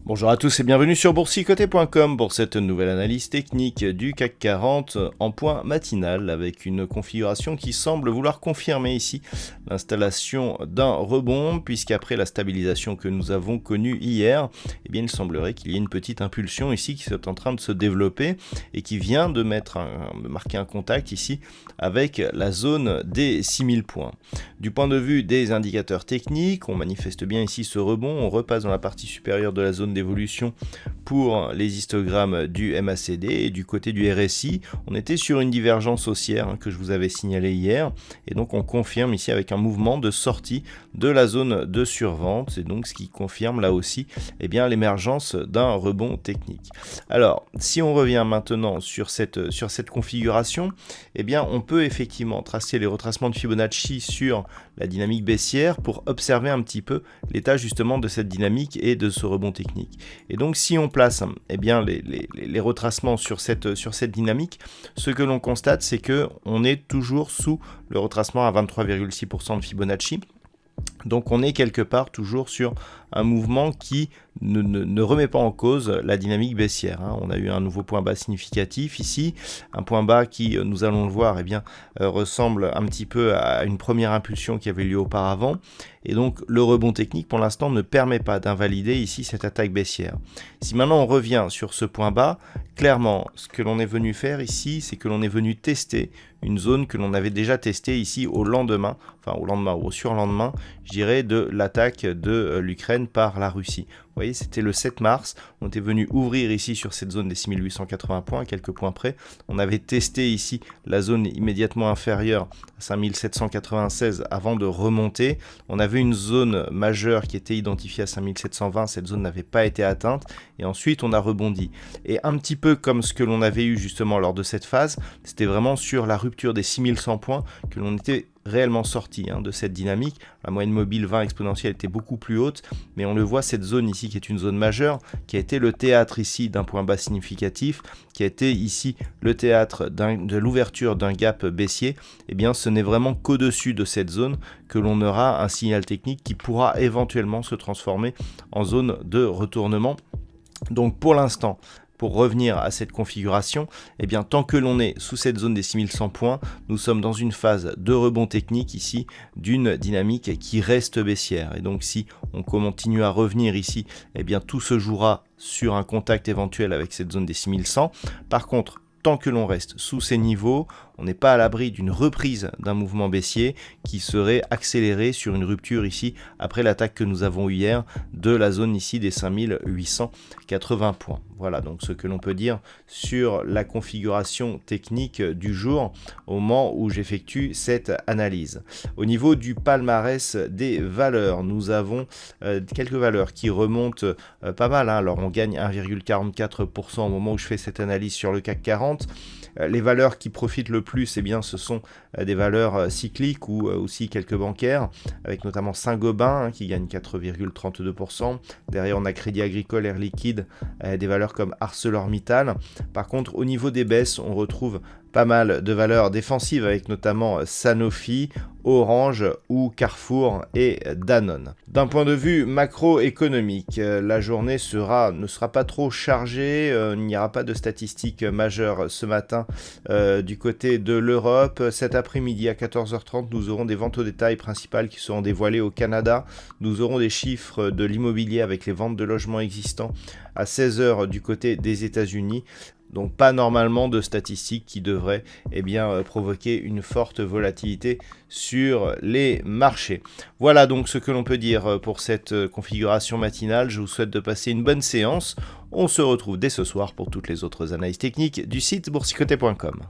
Bonjour à tous et bienvenue sur boursicoté.com pour cette nouvelle analyse technique du CAC 40 en point matinal avec une configuration qui semble vouloir confirmer ici l'installation d'un rebond puisqu'après la stabilisation que nous avons connue hier, eh bien il semblerait qu'il y ait une petite impulsion ici qui est en train de se développer et qui vient de marquer un contact ici avec la zone des 6000 points. Du point de vue des indicateurs techniques, on manifeste bien ici ce rebond, on repasse dans la partie supérieure de la zone d'évolution pour les histogrammes du MACD et du côté du RSI, on était sur une divergence haussière que je vous avais signalé hier et donc on confirme ici avec un mouvement de sortie de la zone de survente, c'est donc ce qui confirme là aussi l'émergence d'un rebond technique. Alors si on revient maintenant sur cette configuration, on peut effectivement tracer les retracements de Fibonacci sur la dynamique baissière pour observer un petit peu l'état justement de cette dynamique et de ce rebond technique. Et donc si on place les retracements sur cette dynamique, ce que l'on constate c'est que on est toujours sous le retracement à 23,6% de Fibonacci. Donc on est quelque part toujours sur un mouvement qui ne remet pas en cause la dynamique baissière. On a eu un nouveau point bas significatif ici, un point bas qui, nous allons le voir, ressemble un petit peu à une première impulsion qui avait lieu auparavant. Et donc le rebond technique pour l'instant ne permet pas d'invalider ici cette attaque baissière. Si maintenant on revient sur ce point bas, clairement ce que l'on est venu faire ici, c'est que l'on est venu tester une zone que l'on avait déjà testée ici au lendemain ou au surlendemain, je dirais, de l'attaque de l'Ukraine par la Russie. Vous voyez, c'était le 7 mars, on était venu ouvrir ici sur cette zone des 6880 points, à quelques points près. On avait testé ici la zone immédiatement inférieure à 5796 avant de remonter. On avait une zone majeure qui était identifiée à 5720, cette zone n'avait pas été atteinte et ensuite on a rebondi. Et un petit peu comme ce que l'on avait eu justement lors de cette phase, c'était vraiment sur la rupture des 6100 points que l'on était réellement sorti de cette dynamique. La moyenne mobile 20 exponentielle était beaucoup plus haute, mais on le voit, cette zone ici qui est une zone majeure, qui a été le théâtre ici d'un point bas significatif, qui a été ici le théâtre de l'ouverture d'un gap baissier, ce n'est vraiment qu'au-dessus de cette zone que l'on aura un signal technique qui pourra éventuellement se transformer en zone de retournement. Donc pour l'instant, pour revenir à cette configuration, tant que l'on est sous cette zone des 6100 points, nous sommes dans une phase de rebond technique ici d'une dynamique qui reste baissière. Et donc si on continue à revenir ici, tout se jouera sur un contact éventuel avec cette zone des 6100. Par contre, tant que l'on reste sous ces niveaux, on n'est pas à l'abri d'une reprise d'un mouvement baissier qui serait accéléré sur une rupture ici après l'attaque que nous avons eu hier de la zone ici des 5880 points. Voilà donc ce que l'on peut dire sur la configuration technique du jour au moment où j'effectue cette analyse. Au niveau du palmarès des valeurs, nous avons quelques valeurs qui remontent pas mal. Alors on gagne 1,44% au moment où je fais cette analyse sur le CAC 40. Les valeurs qui profitent le plus, ce sont des valeurs cycliques ou aussi quelques bancaires, avec notamment Saint-Gobain qui gagne 4,32%. Derrière, on a Crédit Agricole, Air Liquide, des valeurs comme ArcelorMittal. Par contre, au niveau des baisses, on retrouve pas mal de valeurs défensives avec notamment Sanofi, Orange ou Carrefour et Danone. D'un point de vue macroéconomique, la journée ne sera pas trop chargée, il n'y aura pas de statistiques majeures ce matin du côté de l'Europe. Cet après-midi à 14h30, nous aurons des ventes au détail principales qui seront dévoilées au Canada. Nous aurons des chiffres de l'immobilier avec les ventes de logements existants à 16h du côté des États-Unis. Donc pas normalement de statistiques qui devraient provoquer une forte volatilité sur les marchés. Voilà donc ce que l'on peut dire pour cette configuration matinale. Je vous souhaite de passer une bonne séance. On se retrouve dès ce soir pour toutes les autres analyses techniques du site boursicoté.com.